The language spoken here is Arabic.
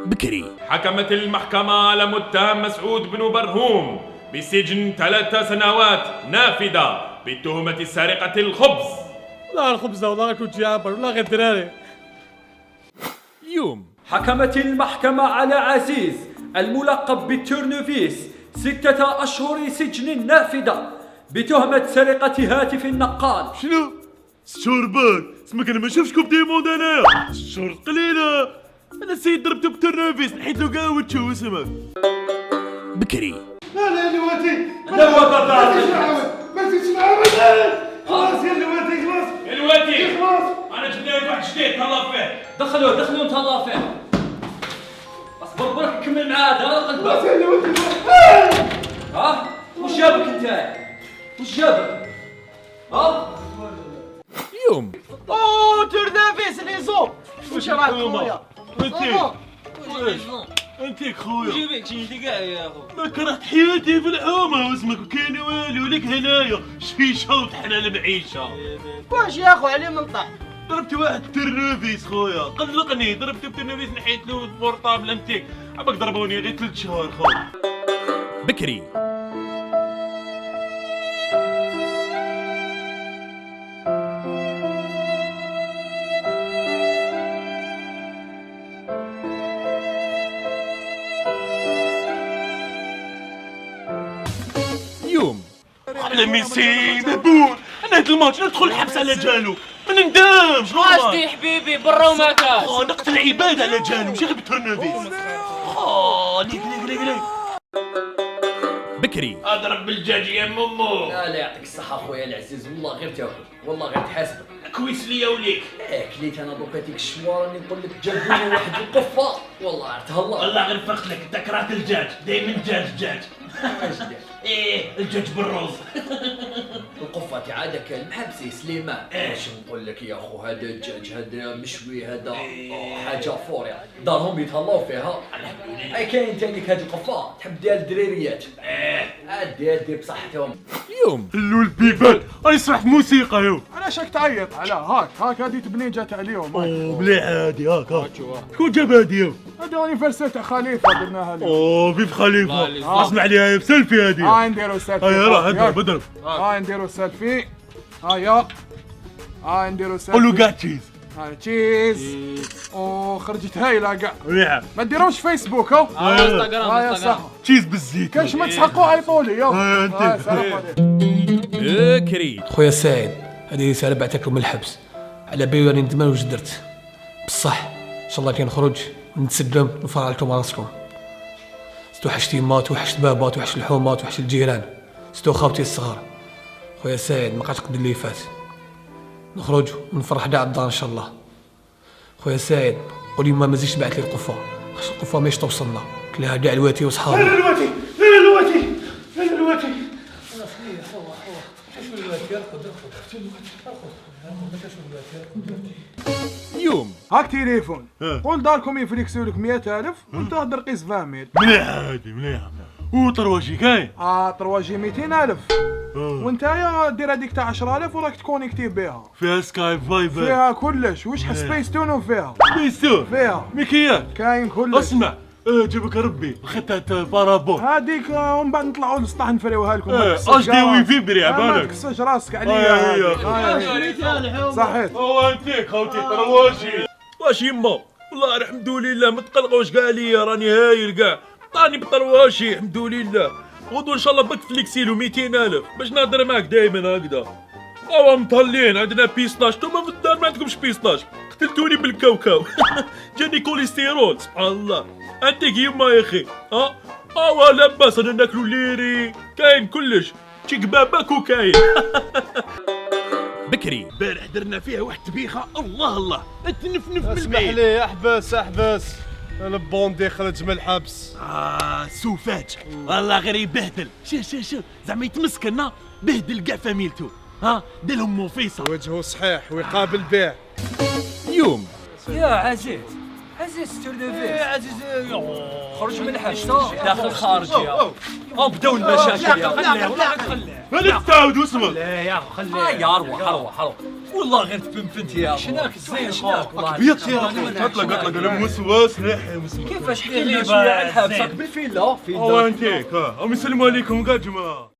بكري. حكمت المحكمة على متهم مسعود بن برهوم بسجن 3 سنوات نافذة بتهمة سرقة الخبز. لا الخبز والله كنت جابر والله غير دراري. يوم حكمت المحكمة على عزيز الملقب بالتورنوفيس 6 أشهر سجن نافذة بتهمة سرقة هاتف النقال. شنو؟ 6 شهور بعد؟ اسمك انا ما شفتكم ديموند انايا 6 شهور قليلة. انا السيد ضربته بالتورنوفيس نحيت له كاع شو اسمك بكري. لا لواتي لا وطا ما تسمع خلاص يا لواتي خلاص الواتي خلاص أنا جبت لك واحد جديد تهلا فيه. دخلوا نتهلا فيه. اصبر برك نكمل معاه دار خلاص قلبك. يا لواتي ها؟ وش جابك انت؟ وش جابك؟ ها؟ يوم اوه تورنافيس ليزو. وش راك خويا؟ انتيك خويا جيبك شي كاع يا اخو. ما كرهت حياتي في الحومة واسمك وكاين والو ولك هنايا شيشة وطحنا المعيشة. واش يا اخو عليه من طح. ضربت واحد ترنوفيس خويا قلقني ضربت بترنوفيس نحيت له البورطابل انتيك عباك ضربوني غير 3 شهور خويا. بكري. يوم على ميسي مهبول انا هاد الماتش ندخل الحبس على جالو ما ندمش قصدي حبيبي برا وما كاش. نقتل عباد على جالو ماشي غير بالتورنوفيس. ليك بكري. اضرب بالدجاج يا مومو. لا يعطيك الصحة خويا العزيز والله غير تاكل والله غير تحاسبك. كويس ليا وليك. كليت انا دوكا ديك الشوار راني نقول لك جابوني واحد القفة والله عرفتها الله. والله غير فرقت لك انت كرهت الدجاج دايما دجاج ايه الدجاج بالروز. القفة تاع هذاك المحبسي سليمان. اش نقول لك يا خو هذا الدجاج هذا مشوي هذا حاجة فورية دارهم يتهلاو فيها. اي كاين تاني هاد القفة تحب ديال الدريريات. دير بصحتهم. يوم خلو البيبان راني سمعت موسيقى يو. علاش راك تعيط على هاك هادي تبني جات عليهم مليح هادي هاك شكون جاب هادي يو؟ هادي انيفرسير تاع خليفه درناها اليوم. فيف خليفه اسمع عليها بسلفي هادي. نديرو سيلفي. هيا راه اضرب نديرو سيلفي. هيا نديرو سيلفي. قولوا كاع تشيز. تشيز. وخرجت هايله كاع. مليحه ما ديروش فيسبوك هو. انستغرام صح. تشيز بالزيت. كاش ما تسحقوا عيطولي يو. انت. سلام عليكم. بكري. خويا سعيد هذه رسالة بعثت لكم من الحبس على بالي راني ندمان واش درت بصح ان شاء الله كي نخرج ونتسلم نفرع لكم راسكم. توحشت يما توحشت بابا توحشت الحومه توحشت الجيران ستو خاوتي الصغار. خويا سعيد ما بقاش قد اللي فات نخرج ونفرح كاع الدار ان شاء الله. خويا سعيد قولي ما مازيش بعث لي القفه خاص القفه ماهيش توصلنا كلها كاع الواتي وصحابي. الواتي يوم هاك تليفون. قول داركم يفليكسوا لك 100,000 وانت هدر قيس 20,000. مليحه هادي مليحه. وطرواشي كاين. طرواجي 200,000 وانت يا دير هذيك تاع 10,000 وراك تكونيكتي بها. فيها سكاي فايبر. فيها كلش وش سبيس تون فيها. بيستو فيها ميكيات. كاين كلش. اسمع جابك ربي خدت بارابول هذيك ومن بعد نطلعوا للسطح نفريوها لكم. اش دي وي فيبري ما عبالك. تكسرش راسك عليا. صحيت. هو انتيك خوتي طرواشي. واش يما والله الحمد لله ما تقلقوش كاع عليا راني هايل كاع طاني بطرواشي الحمد لله. غدو ان شاء الله بك فليكسيلو 200,000 باش نهضر معاك دايما هكذا. مطلين عندنا بيسطاش نتوما في الدار ما عندكمش بيسطاش قتلتوني بالكاوكاو. جاني كوليسترول سبحان الله. انتيك يما يا اخي لاباس انا ناكلو ليري كاين كلش تشي كبابا كوكاين. بكري. البارح درنا فيها واحد تبيخه الله تنفنف من اسمح البعيد. لي احبس البوندي خرج من الحبس. سوفاج والله غير يبهدل. شوف زعما يتمسكن بهدل كاع فاميلتو ديرهم موفيصه وجهه صحيح ويقابل بيع. يوم يا عزيز تورنوفيس. عزيز خرج من الحبس داخل خارج يا بداو المشاكل يا خليه هذا تعاود واسمك لا يا خليه يا اروح والله غير تبنفنت يا شناك زين شناك بيض يا اخي اطلق انا موسواس نحي مسمى كيفاش حكي لي شويه على الحبس بالفيلا او انتيك ها هم يسلموا عليكم كاع جماعه